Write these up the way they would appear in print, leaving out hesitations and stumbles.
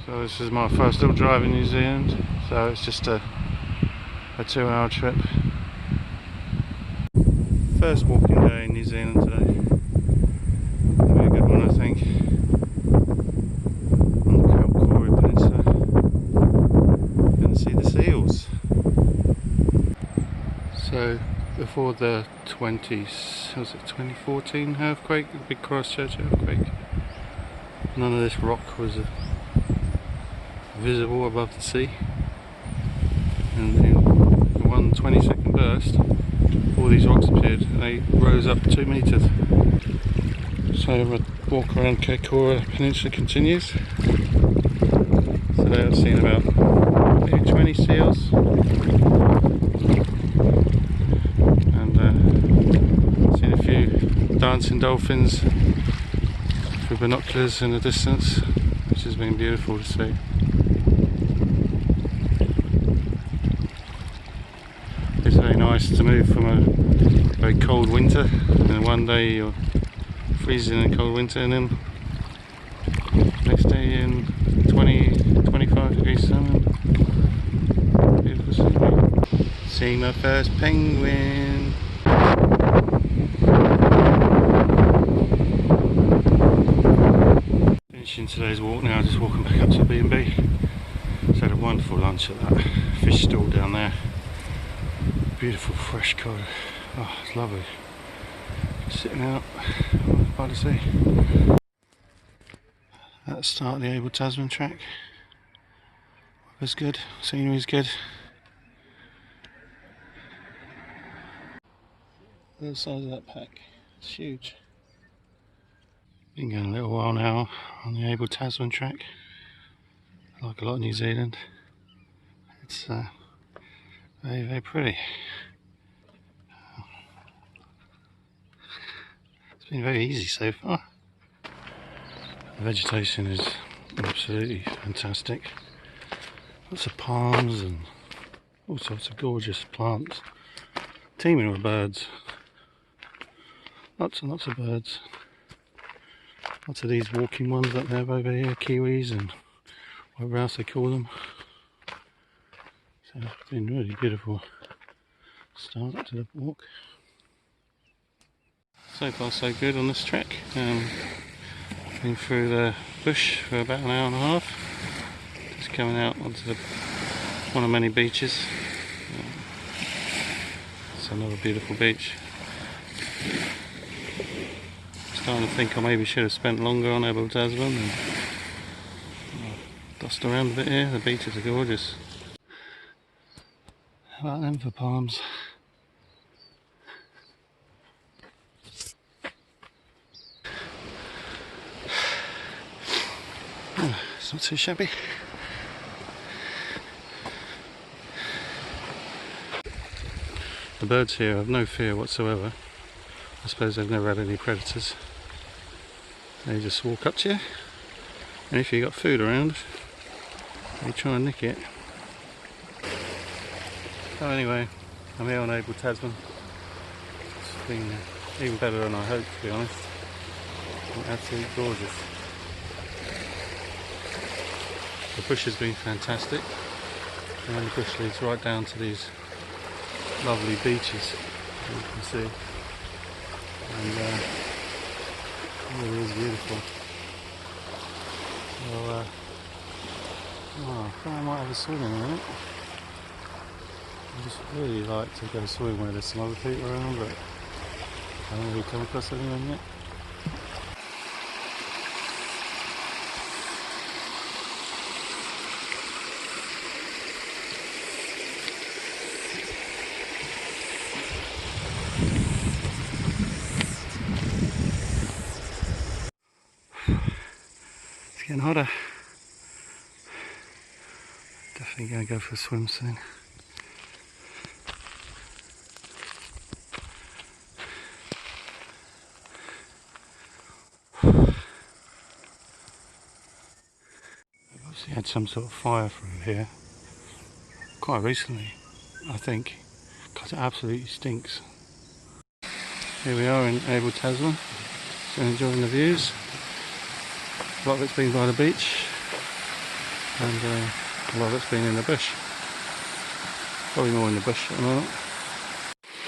So this is my first little drive in New Zealand, so it's just a 2-hour trip. First walking day in New Zealand today. A very good one, I think. On the Kaikoura Peninsula. Going to see the seals. So before the 2014 earthquake, the big Christchurch earthquake, none of this rock was visible above the sea, and in one 20-second burst all these rocks appeared and they rose up 2 meters. So the walk around Kaikoura Peninsula continues. Today I've seen about maybe 20 seals and seen a few dancing dolphins through binoculars in the distance, which has been beautiful to see. It's very nice to move from a very cold winter, and one day you're freezing in a cold winter, and then next day in 20-25 degrees sun. Beautiful scenery. Seeing my first penguin. Finishing today's walk now, just walking back up to the B&B. Just had a wonderful lunch at that fish stall down there. Beautiful fresh cod. Oh, it's lovely. Sitting out by the sea. At the start of the Abel Tasman track. Weather's good, scenery's good. The size of that pack, it's huge. Been going a little while now on the Abel Tasman track. I like a lot of New Zealand. It's very, very pretty. It's been very easy so far. The vegetation is absolutely fantastic. Lots of palms and all sorts of gorgeous plants. Teeming with birds. Lots and lots of birds. Lots of these walking ones up there over here, kiwis and whatever else they call them. So it's been really beautiful start to the walk. So far so good on this trek. Been through the bush for about an hour and a half. Just coming out onto one of many beaches. It's another beautiful beach. Starting to think I maybe should have spent longer on Abel Tasman and dust around a bit here. The beaches are gorgeous. How about them for palms? Oh, it's not too shabby. The birds here have no fear whatsoever. I suppose they've never had any predators. They just walk up to you, and if you've got food around, they try and nick it. So anyway, I'm here on Abel Tasman. It's been even better than I hoped, to be honest. Absolutely gorgeous. The bush has been fantastic, and the bush leads right down to these lovely beaches, as you can see, and it really is beautiful. So, I think I might have a swim in a minute. I just really like to go swimming where there's some other people around, but I haven't really come across anyone yet. It's getting hotter. Definitely going to go for a swim soon. Obviously had some sort of fire through here quite recently, I think, because it absolutely stinks. Here we are in Abel Tasman, so enjoying the views. A lot of it's been by the beach. and a lot of it's been in the bush. Probably more in the bush at the moment.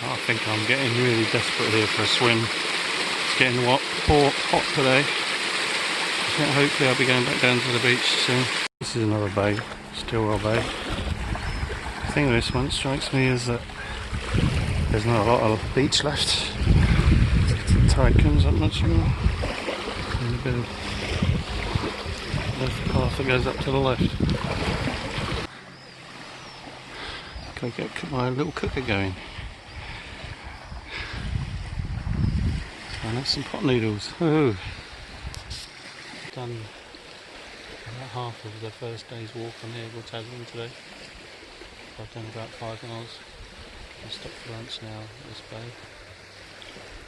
I think I'm getting really desperate here for a swim. It's getting hot today. I think hopefully I'll be going back down to the beach soon. This is another bay, Stillwell Bay. The thing with this one strikes me is that there's not a lot of beach left. The tide comes up much more. And a bit of the path that goes up to the left. Go get my little cooker going. And that's some pot noodles. Ooh. Done about half of the first day's walk on the Eggle Tasman today. I've done about 5 miles. I stopped for lunch now at this bay.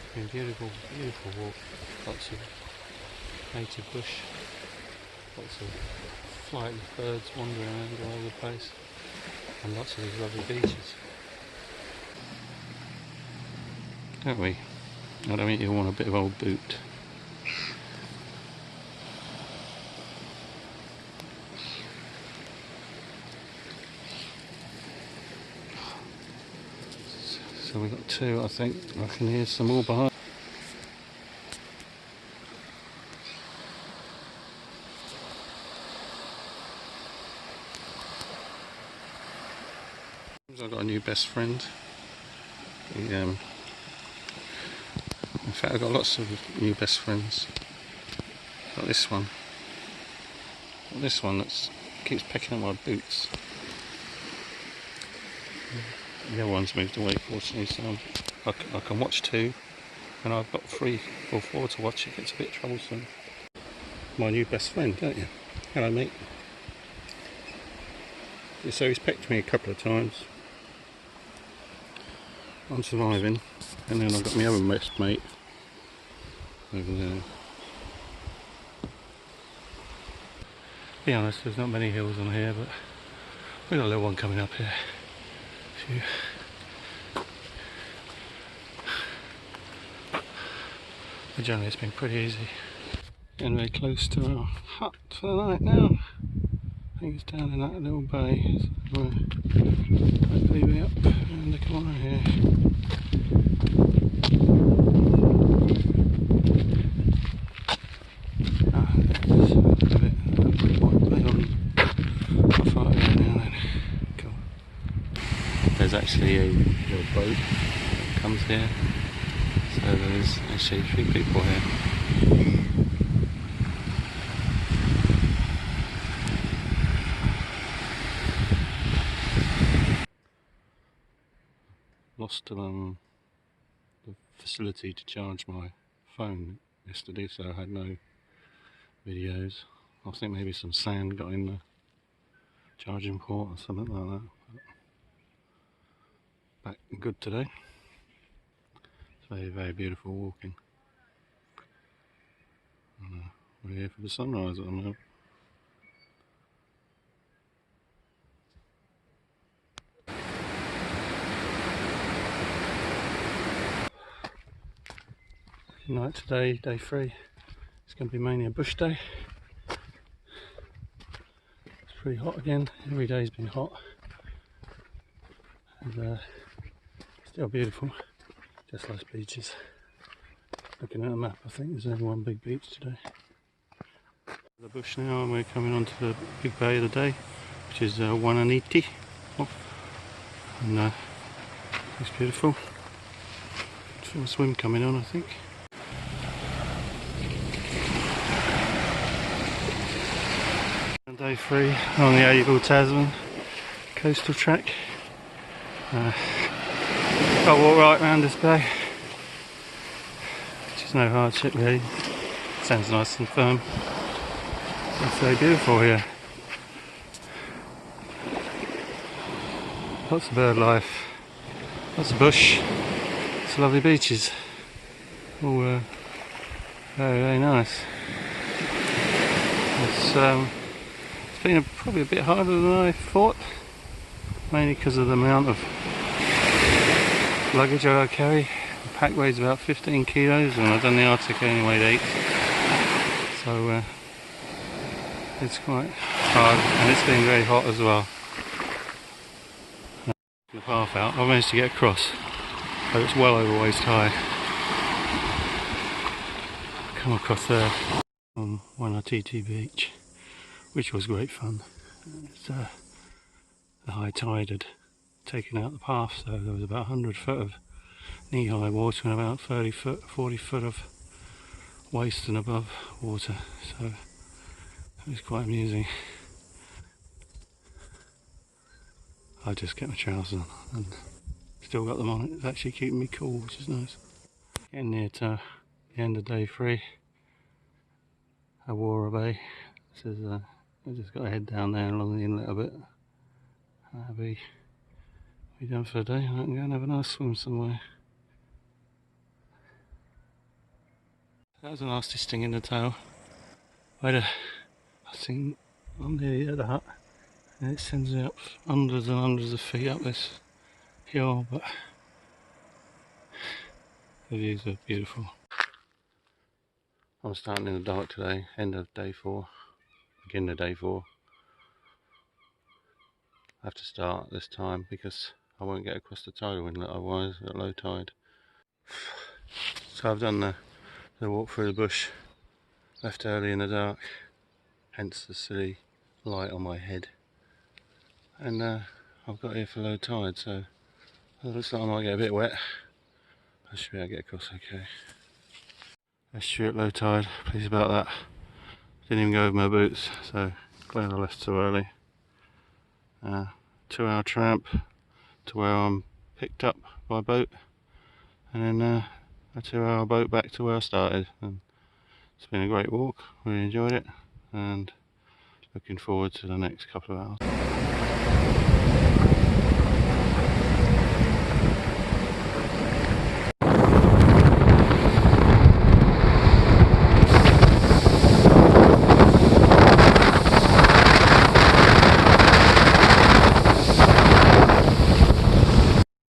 It's been beautiful, beautiful walk. Lots of native bush. Lots of flightless birds wandering around all over the place. And lots of these lovely beaches. Don't we? I don't think you'll want a bit of old boot. So we've got 2, I think. I can hear some more behind. I've got a new best friend. In fact, I've got lots of new best friends. Got this one. Got this one that keeps pecking at my boots. The other one's moved away, fortunately, so I can watch 2. And I've got 3 or 4 to watch. It gets a bit troublesome. My new best friend, don't you? Hello, mate. So he's pecked me a couple of times. I'm surviving, and then I've got my other best mate over there. To be honest, there's not many hills on here, but we've got a little one coming up here. But generally it's been pretty easy. Getting very close to our hut for the night now. I think it's down in that little bay. So hopefully be up in the corner here. There's actually a little boat that comes here, so there's actually 3 people here. Lost the facility to charge my phone yesterday, so I had no videos. I think maybe some sand got in the charging port or something like that. Back good today. It's very, very beautiful walking. We're here for the sunrise at the moment. Night today, day 3. It's going to be mainly a bush day. It's pretty hot again. Every day's been hot. And still beautiful, just like beaches. Looking at the map, I think there's only one big beach today. The bush now, and we're coming on to the big bay of the day, which is Wananiti. And it's beautiful. Feel a swim coming on, I think. And day 3 on the Eggle Tasman coastal track. I'll walk right around this bay, which is no hardship really. Sounds nice and firm. It's so beautiful here. Lots of bird life, lots of bush, lots of lovely beaches. All very, very nice. It's been probably a bit harder than I thought, mainly because of the amount of luggage I carry. The pack weighs about 15 kilos and I've done the Arctic only weighed 8. So It's quite hard and it's been very hot as well. The path out, I managed to get across, but it's well over waist high. Come across there on Waititi Beach, which was great fun. It's, the high tide had taken out the path, so there was about 100 foot of knee-high water and about 30 foot, 40 foot of waist and above water, so it was quite amusing. I just kept my trousers on and still got them on. It's actually keeping me cool, which is nice. Getting near to the end of day 3, Aurora Bay. This is I just got to head down there along the inlet a bit. That'll be done for the day. I can go and have a nice swim somewhere. That was a nasty sting in the tail. I think I'm nearly at the hut, and it sends me up hundreds and hundreds of feet up this hill, but the views are beautiful. I'm starting in the dark today, end of day 4, beginning of day 4. I have to start this time because I won't get across the tidal inlet otherwise at low tide. So I've done the walk through the bush, left early in the dark, hence the silly light on my head. And I've got here for low tide, so it looks like I might get a bit wet. I should be able to get across okay. Estuary at low tide, pleased about that. Didn't even go with my boots, so glad I left so early. 2-hour tramp to where I'm picked up by boat, and then a 2-hour boat back to where I started. And it's been a great walk, really enjoyed it, and looking forward to the next couple of hours.